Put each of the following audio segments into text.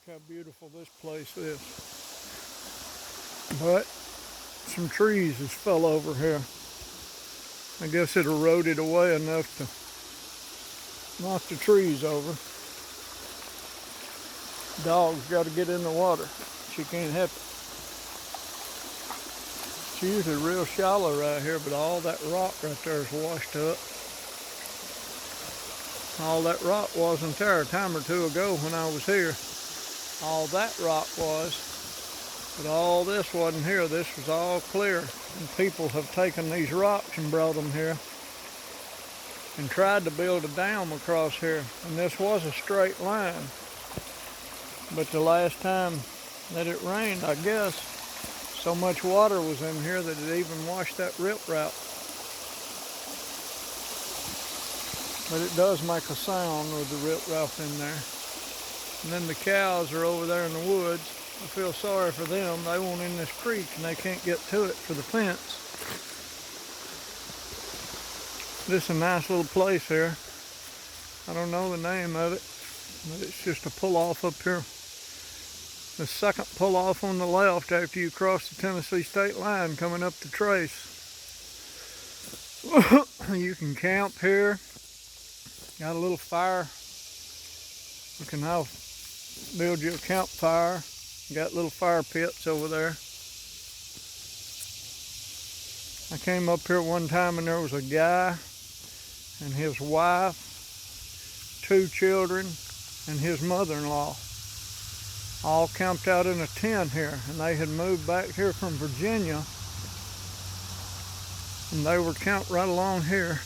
how beautiful this place is. But some trees has fell over here. I guess it eroded away enough to knock the trees over. Dog's got to get in the water. She can't help it. It's usually real shallow right here, but all that rock right there is washed up. All that rock wasn't there a time or two ago when I was here. All that rock was, but all this wasn't here. This was all clear, and people have taken these rocks and brought them here and tried to build a dam across here, and this was a straight line. But the last time that it rained, I guess, so much water was in here that it even washed that riprap. But it does make a sound with the riprap in there. And then the cows are over there in the woods. I feel sorry for them. They won't in this creek and they can't get to it for the fence. This is a nice little place here. I don't know the name of it, but it's just a pull off up here. The second pull off on the left after you cross the Tennessee state line coming up the trace. You can camp here. Got a little fire. You can now build you a campfire. Got little fire pits over there. I came up here one time and there was a guy and his wife, 2 children, and his mother-in-law all camped out in a tent here, and they had moved back here from Virginia, and they were camped right along here.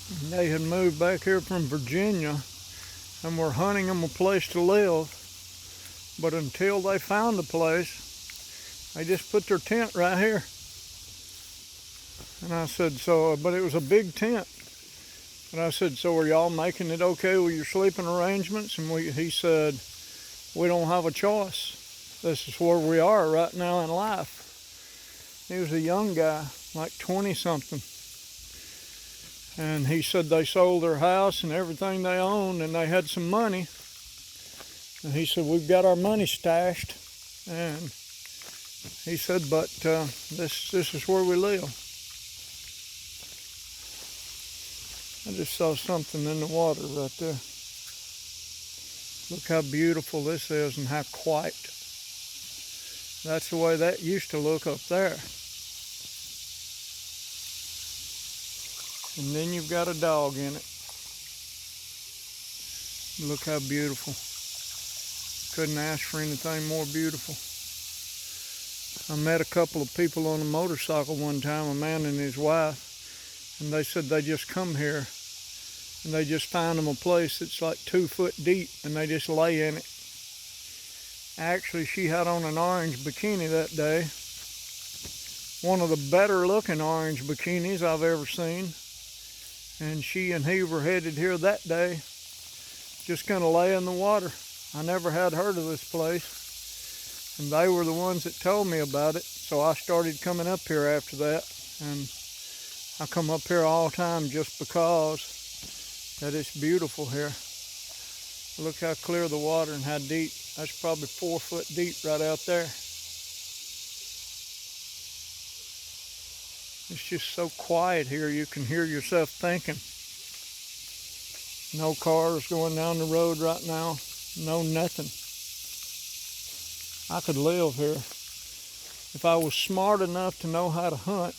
And they had moved back here from Virginia and were hunting them a place to live, but until they found a place, they just put their tent right here. And I said, so, but it was a big tent. And I said, so are y'all making it okay with your sleeping arrangements? And he said, we don't have a choice. This is where we are right now in life. He was a young guy, like 20-something. And he said they sold their house and everything they owned, and they had some money. And he said, we've got our money stashed. And he said, but this is where we live. I just saw something in the water right there. Look how beautiful this is and how quiet. That's the way that used to look up there. And then you've got a dog in it. Look how beautiful. Couldn't ask for anything more beautiful. I met a couple of people on a motorcycle one time, a man and his wife, and they said they just come here and they just find them a place that's like 2 foot deep and they just lay in it. Actually, she had on an orange bikini that day. One of the better looking orange bikinis I've ever seen. And she and he were headed here that day, just gonna lay in the water. I never had heard of this place. And they were the ones that told me about it. So I started coming up here after that. And I come up here all the time just because that it's beautiful here. Look how clear the water and how deep. That's probably 4 foot deep right out there. It's just so quiet here, you can hear yourself thinking. No cars going down the road right now. No nothing. I could live here if I was smart enough to know how to hunt.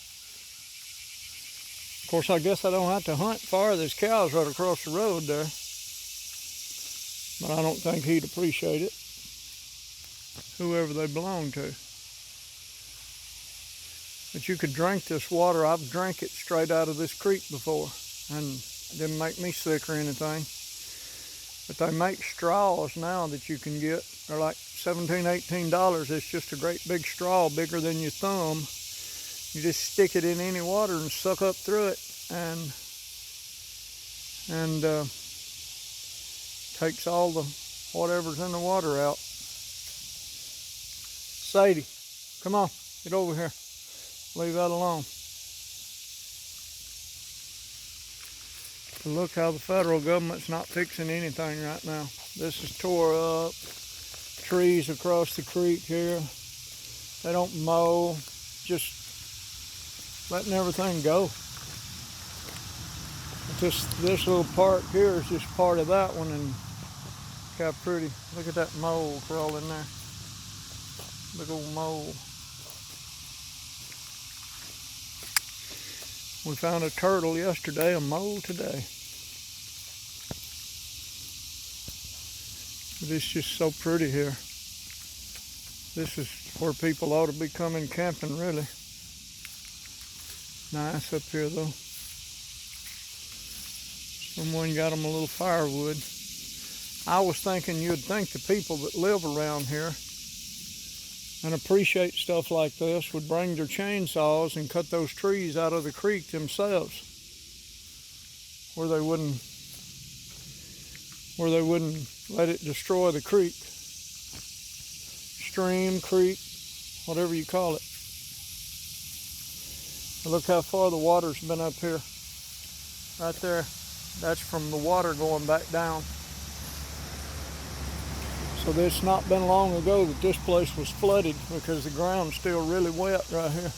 Of course, I guess I don't have to hunt far. There's cows right across the road there. But I don't think he'd appreciate it, whoever they belong to. But you could drink this water. I've drank it straight out of this creek before, and it didn't make me sick or anything. But they make straws now that you can get. They're like $17, $18. It's just a great big straw, bigger than your thumb. You just stick it in any water and suck up through it, and takes all the whatever's in the water out. Sadie, come on, get over here. Leave that alone. But look how the federal government's not fixing anything right now. This is tore up. Trees across the creek here. They don't mow, just letting everything go. This little park here is just part of that one, and look how pretty. Look at that mole crawling there. Big old mole. We found a turtle yesterday, a mole today. But it's just so pretty here. This is where people ought to be coming camping, really. Nice up here, though. Someone got them a little firewood. I was thinking you'd think the people that live around here and appreciate stuff like this would bring their chainsaws and cut those trees out of the creek themselves, where they wouldn't let it destroy the creek, stream, creek, whatever you call it. Look how far the water's been up here. Right there. That's from the water going back down. So it's not been long ago that this place was flooded, because the ground's still really wet right here.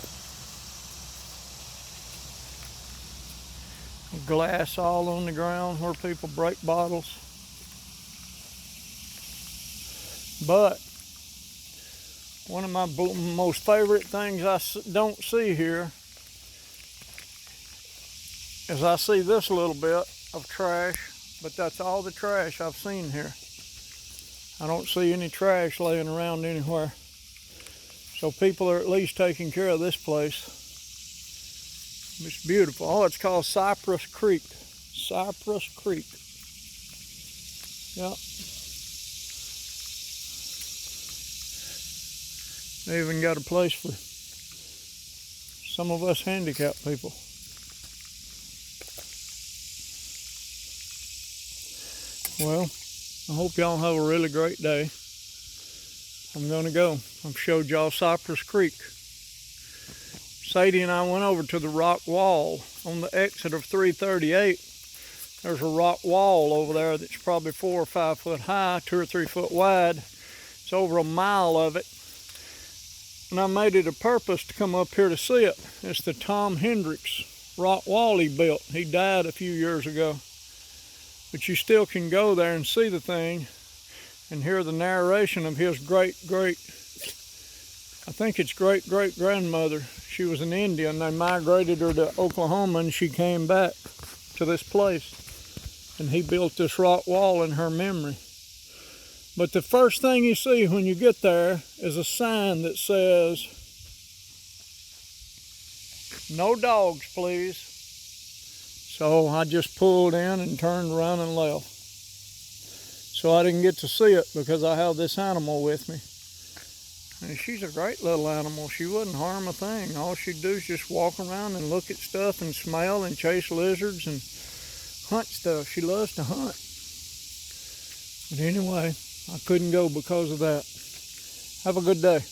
Glass all on the ground where people break bottles. But one of my most favorite things I don't see here is I see this little bit of trash, but that's all the trash I've seen here. I don't see any trash laying around anywhere. So people are at least taking care of this place. It's beautiful. Oh, it's called Cypress Creek. Cypress Creek. Yep. They even got a place for some of us handicapped people. Well, I hope y'all have a really great day. I'm gonna go. I've showed y'all Cypress Creek. Sadie and I went over to the rock wall on the exit of 338. There's a rock wall over there that's probably 4 or 5 foot high, 2 or 3 foot wide. It's over a mile of it. And I made it a purpose to come up here to see it. It's the Tom Hendricks rock wall he built. He died a few years ago. But you still can go there and see the thing and hear the narration of his great grandmother. She was an Indian. They migrated her to Oklahoma, and she came back to this place. And he built this rock wall in her memory. But the first thing you see when you get there is a sign that says, "No dogs, please." So I just pulled in and turned around and left. So I didn't get to see it because I have this animal with me. And she's a great little animal. She wouldn't harm a thing. All she'd do is just walk around and look at stuff and smell and chase lizards and hunt stuff. She loves to hunt. But anyway, I couldn't go because of that. Have a good day.